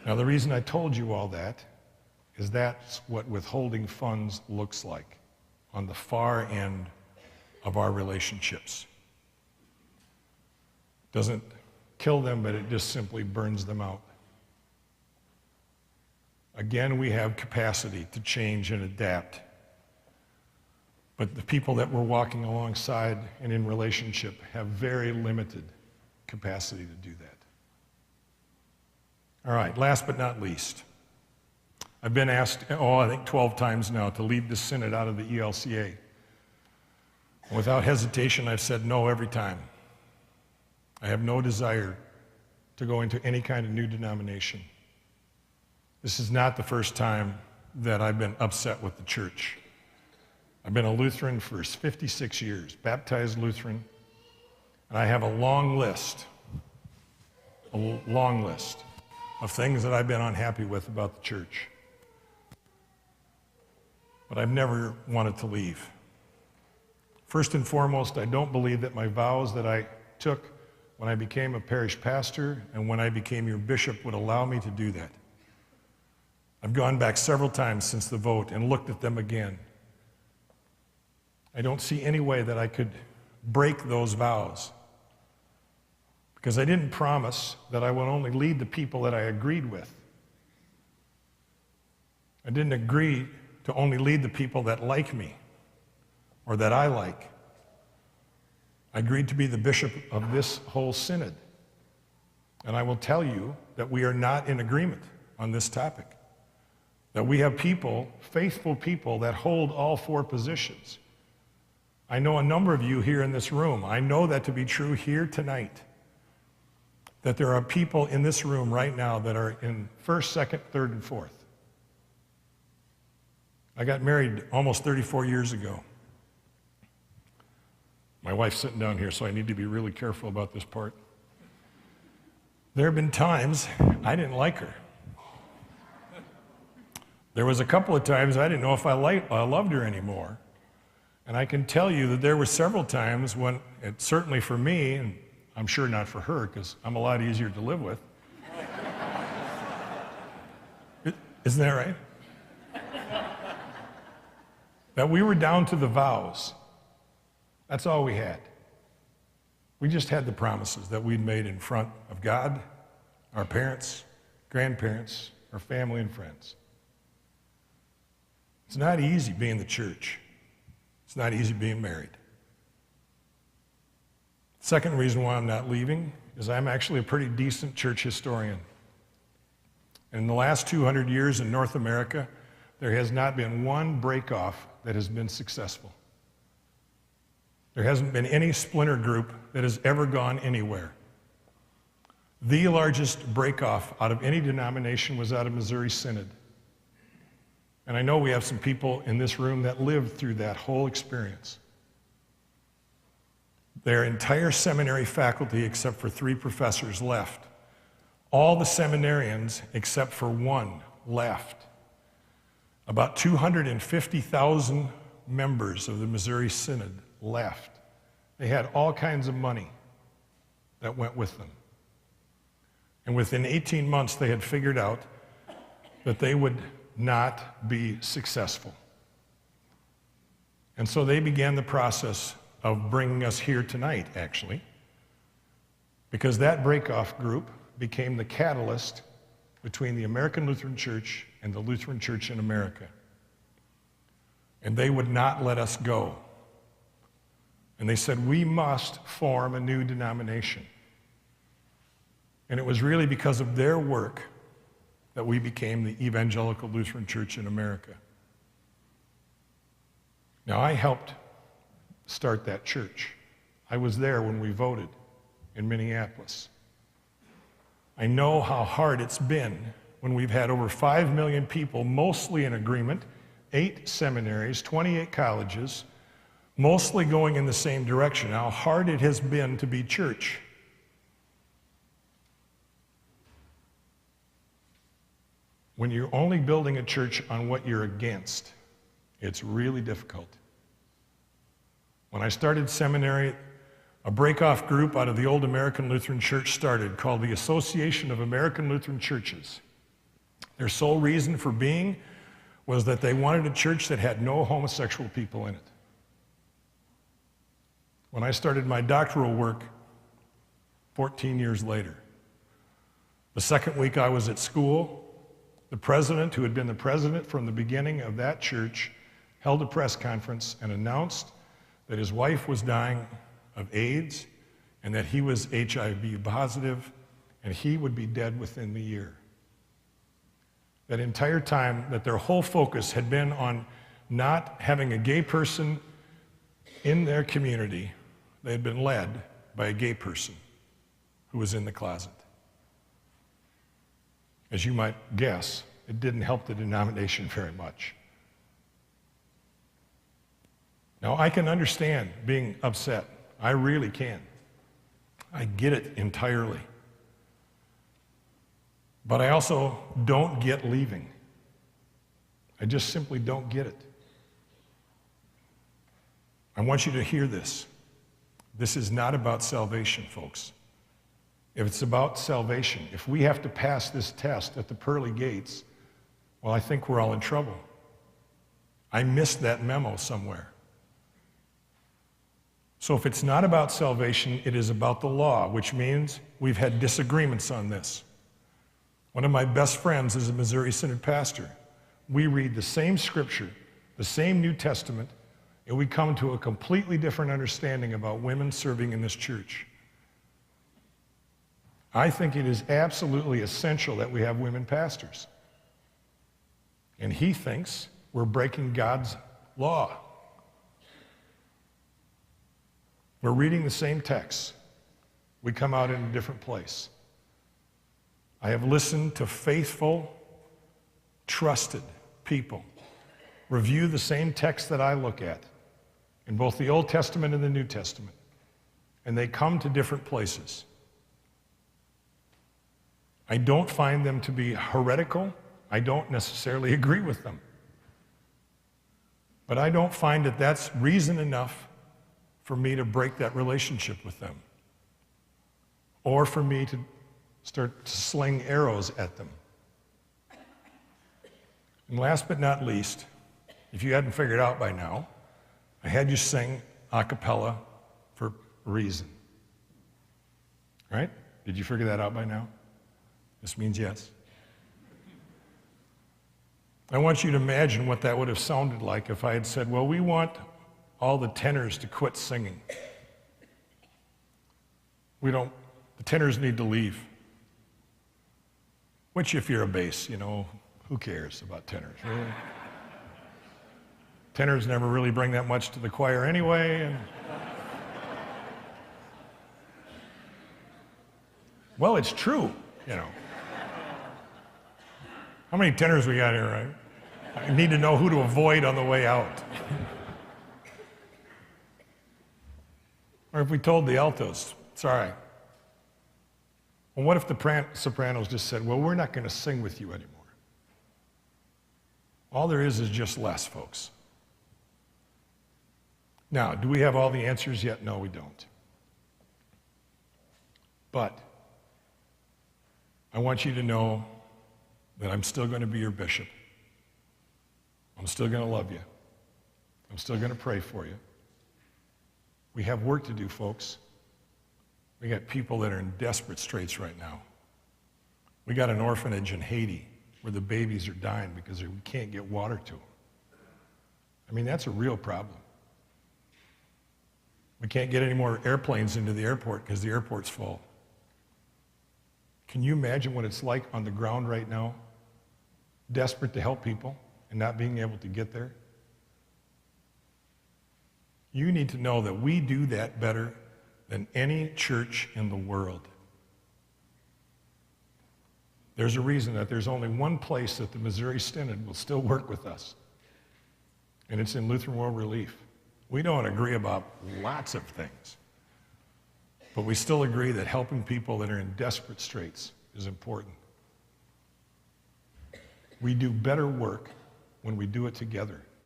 Now, the reason I told you all that is that's what withholding funds looks like on the far end of our relationships. Doesn't kill them, but it just simply burns them out. Again, we have capacity to change and adapt. But the people that we're walking alongside and in relationship have very limited capacity to do that. All right, last but not least, I've been asked, I think 12 times now, to lead the synod out of the ELCA. Without hesitation, I've said no every time. I have no desire to go into any kind of new denomination. This is not the first time that I've been upset with the church. I've been a Lutheran for 56 years, baptized Lutheran, and I have a long list of things that I've been unhappy with about the church. But I've never wanted to leave. First and foremost, I don't believe that my vows that I took when I became a parish pastor and when I became your bishop would allow me to do that. I've gone back several times since the vote and looked at them again. I don't see any way that I could break those vows, because I didn't promise that I would only lead the people that I agreed with. I didn't agree to only lead the people that like me or that I like. I agreed to be the bishop of this whole synod. And I will tell you that we are not in agreement on this topic. That we have people, faithful people, that hold all four positions. I know a number of you here in this room. I know that to be true here tonight. That there are people in this room right now that are in first, second, third, and fourth. I got married almost 34 years ago. My wife's sitting down here, so I need to be really careful about this part. There have been times I didn't like her. There was a couple of times I didn't know if I loved her anymore. And I can tell you that there were several times when, certainly for me, and I'm sure not for her, because I'm a lot easier to live with. Isn't that right? That we were down to the vows. That's all we had. We just had the promises that we'd made in front of God, our parents, grandparents, our family and friends. It's not easy being the church. It's not easy being married. Second reason why I'm not leaving is I'm actually a pretty decent church historian. And in the last 200 years in North America, there has not been one breakoff that has been successful. There hasn't been any splinter group that has ever gone anywhere. The largest breakoff out of any denomination was out of Missouri Synod. And I know we have some people in this room that lived through that whole experience. Their entire seminary faculty, except for 3 professors, left. All the seminarians, except for one, left. About 250,000 members of the Missouri Synod left. They had all kinds of money that went with them. And within 18 months, they had figured out that they would not be successful. And so they began the process of bringing us here tonight, actually, because that breakoff group became the catalyst between the American Lutheran Church and the Lutheran Church in America. And they would not let us go. And they said, we must form a new denomination. And it was really because of their work that we became the Evangelical Lutheran Church in America. Now, I helped start that church. I was there when we voted in Minneapolis. I know how hard it's been when we've had over 5 million people, mostly in agreement, 8 seminaries, 28 colleges, mostly going in the same direction, how hard it has been to be church. When you're only building a church on what you're against, it's really difficult. When I started seminary, a breakoff group out of the old American Lutheran Church started called the Association of American Lutheran Churches. Their sole reason for being was that they wanted a church that had no homosexual people in it. When I started my doctoral work 14 years later, the second week I was at school, the president, who had been the president from the beginning of that church, held a press conference and announced that his wife was dying of AIDS and that he was HIV positive and he would be dead within the year. That entire time, that their whole focus had been on not having a gay person in their community. They had been led by a gay person who was in the closet. As you might guess, it didn't help the denomination very much. Now, I can understand being upset. I really can. I get it entirely. But I also don't get leaving. I just simply don't get it. I want you to hear this. This is not about salvation, folks. If it's about salvation, if we have to pass this test at the pearly gates, well, I think we're all in trouble. I missed that memo somewhere. So if it's not about salvation, it is about the law, which means we've had disagreements on this. One of my best friends is a Missouri Synod pastor. We read the same scripture, the same New Testament, and we come to a completely different understanding about women serving in this church. I think it is absolutely essential that we have women pastors. And he thinks we're breaking God's law. We're reading the same text. We come out in a different place. I have listened to faithful, trusted people review the same text that I look at in both the Old Testament and the New Testament, and they come to different places. I don't find them to be heretical. I don't necessarily agree with them. But I don't find that that's reason enough for me to break that relationship with them, or for me to start to sling arrows at them. And last but not least, if you hadn't figured out by now, I had you sing a cappella for a reason. Right? Did you figure that out by now? This means yes. I want you to imagine what that would have sounded like if I had said, well, we want all the tenors to quit singing. The tenors need to leave. Which, if you're a bass, who cares about tenors, really? Tenors never really bring that much to the choir anyway. Well, it's true, How many tenors we got here, right? I need to know who to avoid on the way out. Or if we told the altos, it's all right. Well, what if the sopranos just said, well, we're not going to sing with you anymore? All there is just less, folks. Now, do we have all the answers yet? No, we don't. But I want you to know that I'm still going to be your bishop. I'm still going to love you. I'm still going to pray for you. We have work to do, folks. We got people that are in desperate straits right now. We got an orphanage in Haiti where the babies are dying because we can't get water to them. I mean, that's a real problem. We can't get any more airplanes into the airport because the airport's full. Can you imagine what it's like on the ground right now? Desperate to help people and not being able to get there? You need to know that we do that better than any church in the world. There's a reason that there's only one place that the Missouri Synod will still work with us, and it's in Lutheran World Relief. We don't agree about lots of things, but we still agree that helping people that are in desperate straits is important. We do better work when we do it together.